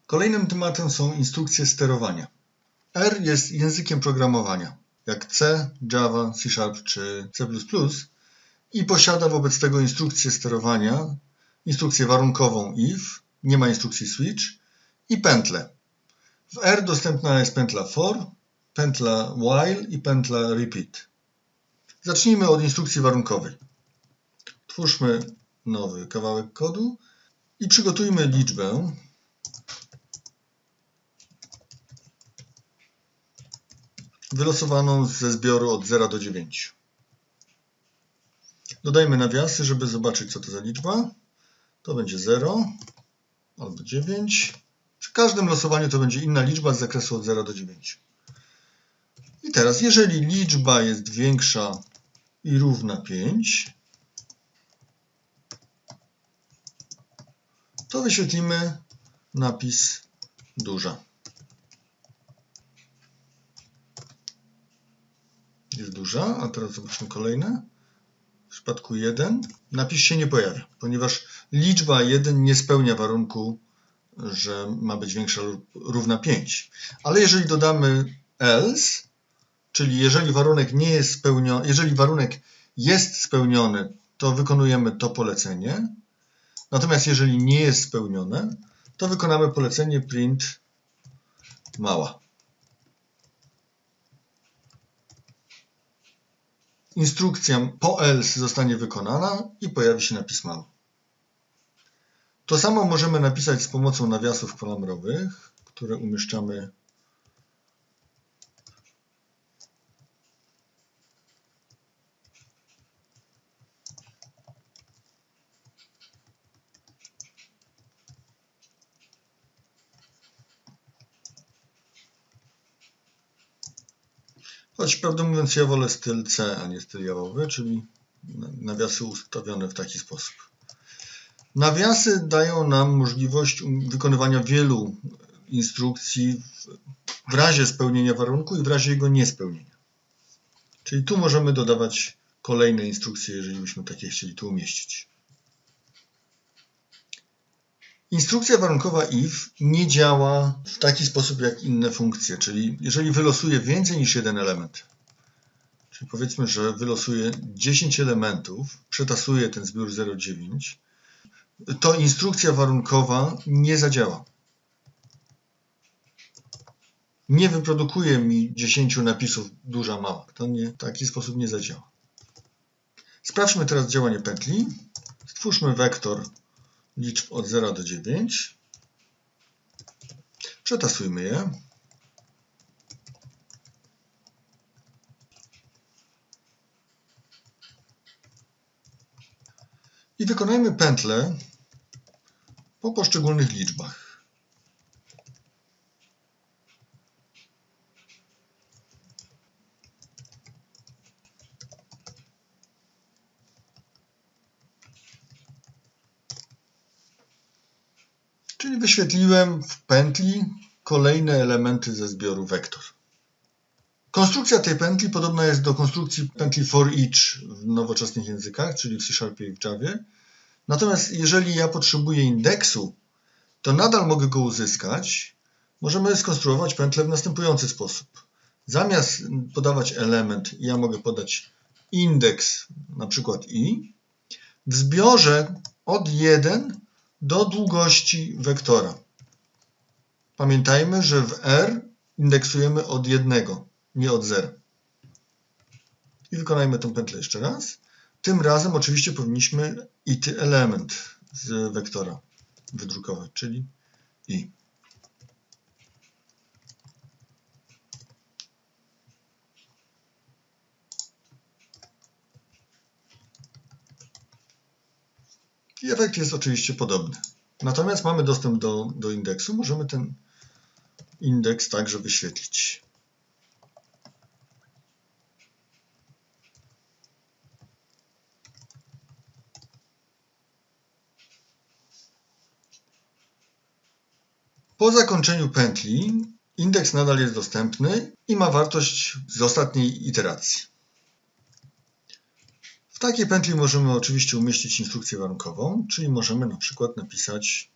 Kolejnym tematem są instrukcje sterowania. R jest językiem programowania, jak C, Java, C# czy C++ i posiada wobec tego instrukcję sterowania, instrukcję warunkową if, nie ma instrukcji switch i pętlę. W R dostępna jest pętla for, pętla while i pętla repeat. Zacznijmy od instrukcji warunkowej. Twórzmy nowy kawałek kodu i przygotujmy liczbę wylosowaną ze zbioru od 0 do 9. Dodajmy nawiasy, żeby zobaczyć, co to za liczba. To będzie 0 albo 9. Przy każdym losowaniu to będzie inna liczba z zakresu od 0 do 9. I teraz, jeżeli liczba jest większa i równa 5, to wyświetlimy napis duża. Jest duża, a teraz zobaczmy kolejne. W przypadku 1 napis się nie pojawia, ponieważ liczba 1 nie spełnia warunku, że ma być większa lub równa 5. Ale jeżeli dodamy else, czyli jeżeli warunek nie jest spełniony, jeżeli warunek jest spełniony, to wykonujemy to polecenie. Natomiast jeżeli nie jest spełnione, to wykonamy polecenie print mała. Instrukcja po else zostanie wykonana i pojawi się napis mały. To samo możemy napisać z pomocą nawiasów klamrowych, które umieszczamy choć prawdę mówiąc ja wolę styl C, a nie styl jawowy, czyli nawiasy ustawione w taki sposób. Nawiasy dają nam możliwość wykonywania wielu instrukcji w razie spełnienia warunku i w razie jego niespełnienia. Czyli tu możemy dodawać kolejne instrukcje, jeżeli byśmy takie chcieli tu umieścić. Instrukcja warunkowa if nie działa w taki sposób jak inne funkcje, czyli jeżeli wylosuje więcej niż jeden element, czyli powiedzmy, że wylosuje 10 elementów, przetasuje ten zbiór 0,9, to instrukcja warunkowa nie zadziała. Nie wyprodukuje mi 10 napisów duża, mała. To nie, w taki sposób nie zadziała. Sprawdźmy teraz działanie pętli. Stwórzmy wektor liczb od 0 do 9. Przetasujmy je. I wykonajmy pętlę po poszczególnych liczbach. Czyli wyświetliłem w pętli kolejne elementy ze zbioru wektor. Konstrukcja tej pętli podobna jest do konstrukcji pętli for each w nowoczesnych językach, czyli w C# i w Javie. Natomiast jeżeli ja potrzebuję indeksu, to nadal mogę go uzyskać. Możemy skonstruować pętlę w następujący sposób. Zamiast podawać element, ja mogę podać indeks, na przykład i, w zbiorze od 1 do długości wektora. Pamiętajmy, że w R indeksujemy od 1, nie od 0. I wykonajmy tę pętlę jeszcze raz. Tym razem oczywiście powinniśmy ity element z wektora wydrukować, czyli i. I efekt jest oczywiście podobny. Natomiast mamy dostęp do indeksu, możemy ten indeks także wyświetlić. Po zakończeniu pętli indeks nadal jest dostępny i ma wartość z ostatniej iteracji. W takiej pętli możemy oczywiście umieścić instrukcję warunkową, czyli możemy na przykład napisać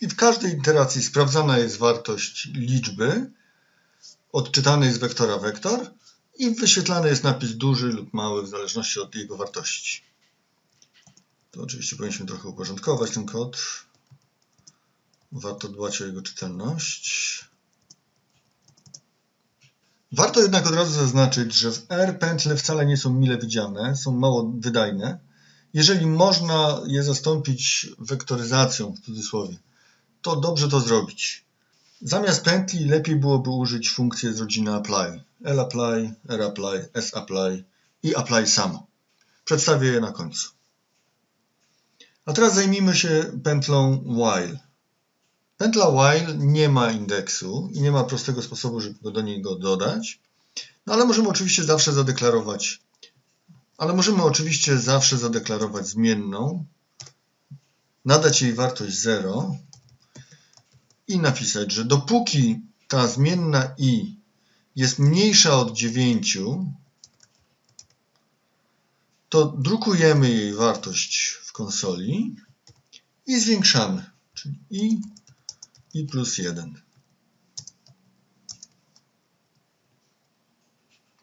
I w każdej iteracji sprawdzana jest wartość liczby odczytanej z wektora wektor i wyświetlany jest napis duży lub mały w zależności od jego wartości. To oczywiście powinniśmy trochę uporządkować ten kod. Warto dbać o jego czytelność. Warto jednak od razu zaznaczyć, że w R pętle wcale nie są mile widziane, są mało wydajne. Jeżeli można je zastąpić wektoryzacją, w cudzysłowie, to dobrze to zrobić. Zamiast pętli lepiej byłoby użyć funkcji z rodziny apply. lapply, rapply, sapply i apply samo. Przedstawię je na końcu. A teraz zajmijmy się pętlą while. Pętla while nie ma indeksu i nie ma prostego sposobu, żeby go do niego dodać, no ale możemy oczywiście zawsze zadeklarować zmienną, nadać jej wartość 0 i napisać, że dopóki ta zmienna i jest mniejsza od 9, to drukujemy jej wartość w konsoli i zwiększamy, czyli i plus 1.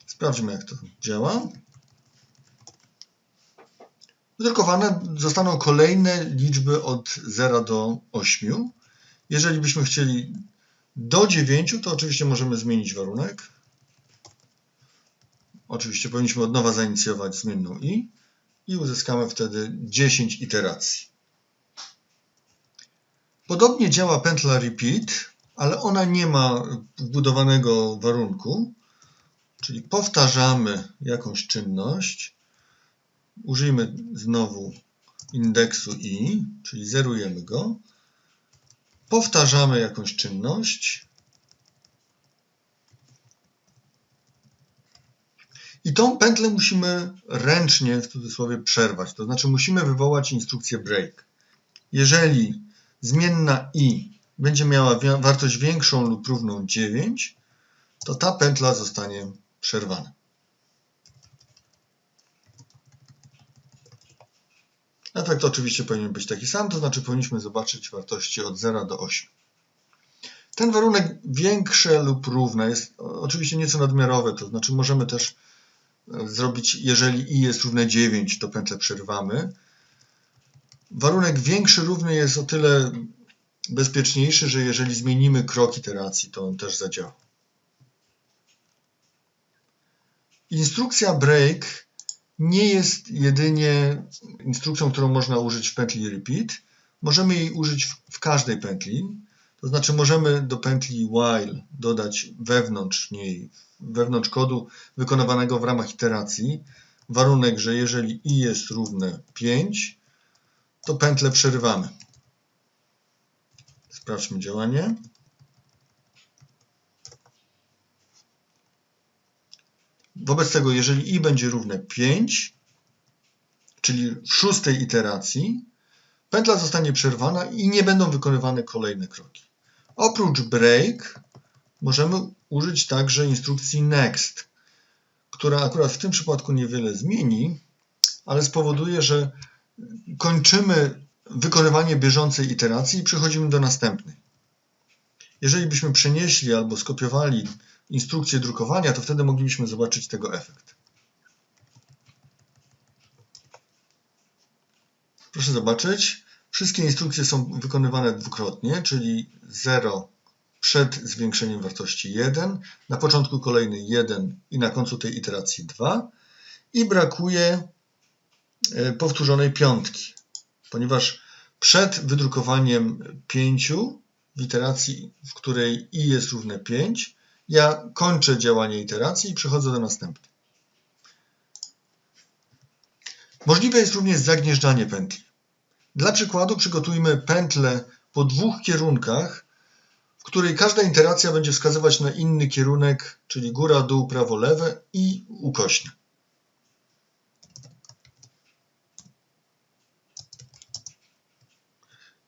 Sprawdźmy, jak to działa. Wydrukowane zostaną kolejne liczby od 0 do 8. Jeżeli byśmy chcieli do 9, to oczywiście możemy zmienić warunek. Oczywiście powinniśmy od nowa zainicjować zmienną i uzyskamy wtedy 10 iteracji. Podobnie działa pętla repeat, ale ona nie ma wbudowanego warunku, czyli powtarzamy jakąś czynność, użyjmy znowu indeksu i, czyli zerujemy go, powtarzamy jakąś czynność i tą pętlę musimy ręcznie, w cudzysłowie, przerwać, to znaczy musimy wywołać instrukcję break. Jeżeli zmienna i będzie miała wartość większą lub równą 9, to ta pętla zostanie przerwana. Efekt oczywiście powinien być taki sam, to znaczy powinniśmy zobaczyć wartości od 0 do 8. Ten warunek większe lub równe jest oczywiście nieco nadmiarowy, to znaczy możemy też zrobić, jeżeli i jest równe 9, to pętlę przerywamy. Warunek większy równy jest o tyle bezpieczniejszy, że jeżeli zmienimy krok iteracji, to on też zadziała. Instrukcja break nie jest jedynie instrukcją, którą można użyć w pętli repeat. Możemy jej użyć w każdej pętli. To znaczy możemy do pętli while dodać wewnątrz kodu wykonywanego w ramach iteracji warunek, że jeżeli i jest równe 5, to pętlę przerywamy. Sprawdźmy działanie. Wobec tego, jeżeli i będzie równe 5, czyli w 6. iteracji, pętla zostanie przerwana i nie będą wykonywane kolejne kroki. Oprócz break możemy użyć także instrukcji next, która akurat w tym przypadku niewiele zmieni, ale spowoduje, że kończymy wykonywanie bieżącej iteracji i przechodzimy do następnej. Jeżeli byśmy przenieśli albo skopiowali instrukcję drukowania, to wtedy moglibyśmy zobaczyć tego efekt. Proszę zobaczyć, wszystkie instrukcje są wykonywane dwukrotnie, czyli 0 przed zwiększeniem wartości 1, na początku kolejny 1 i na końcu tej iteracji 2 i brakuje powtórzonej piątki, ponieważ przed wydrukowaniem 5 w iteracji, w której i jest równe 5, ja kończę działanie iteracji i przechodzę do następnej. Możliwe jest również zagnieżdżanie pętli. Dla przykładu przygotujmy pętlę po dwóch kierunkach, w której każda iteracja będzie wskazywać na inny kierunek, czyli góra, dół, prawo, lewe i ukośne.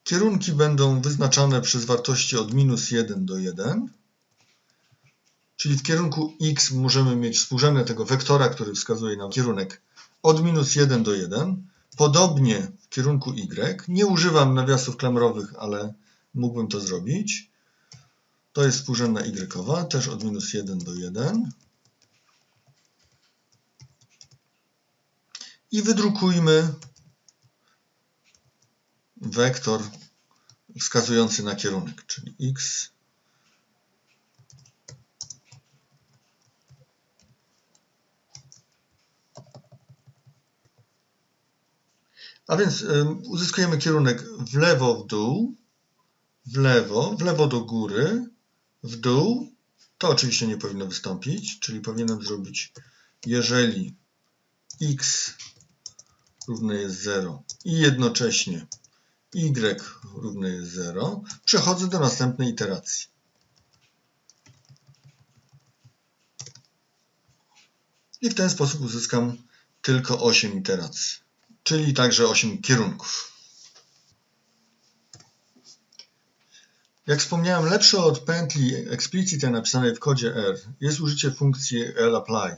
Kierunki będą wyznaczane przez wartości od -1 do 1, czyli w kierunku x możemy mieć współrzędne tego wektora, który wskazuje nam kierunek od -1 do 1. Podobnie w kierunku y. Nie używam nawiasów klamrowych, ale mógłbym to zrobić. To jest współrzędna y-owa, też od -1 do 1. I wydrukujmy wektor wskazujący na kierunek, czyli x. A więc uzyskujemy kierunek w lewo, w dół, w lewo do góry, w dół. To oczywiście nie powinno wystąpić, czyli powinienem zrobić, jeżeli x równe jest 0 i jednocześnie y równe jest 0, przechodzę do następnej iteracji. I w ten sposób uzyskam tylko 8 iteracji, czyli także 8 kierunków. Jak wspomniałem, lepsze od pętli explicite napisanej w kodzie R jest użycie funkcji lapply.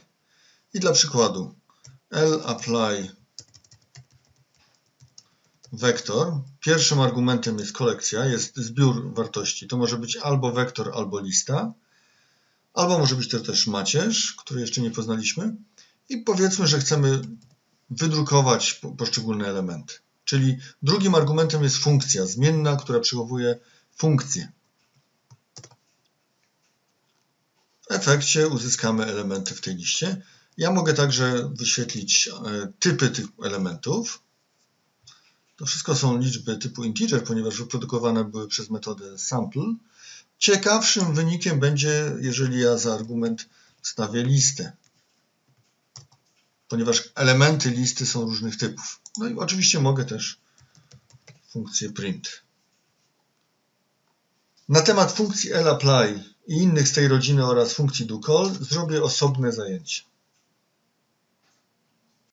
I dla przykładu lapply wektor. Pierwszym argumentem jest kolekcja, jest zbiór wartości. To może być albo wektor, albo lista, albo może być to też macierz, który jeszcze nie poznaliśmy. I powiedzmy, że chcemy wydrukować poszczególne elementy. Czyli drugim argumentem jest funkcja zmienna, która przechowuje funkcję. W efekcie uzyskamy elementy w tej liście. Ja mogę także wyświetlić typy tych elementów. To wszystko są liczby typu integer, ponieważ wyprodukowane były przez metodę sample. Ciekawszym wynikiem będzie, jeżeli ja za argument wstawię listę, ponieważ elementy listy są różnych typów. No i oczywiście mogę też funkcję print. Na temat funkcji lapply i innych z tej rodziny oraz funkcji doCall zrobię osobne zajęcie.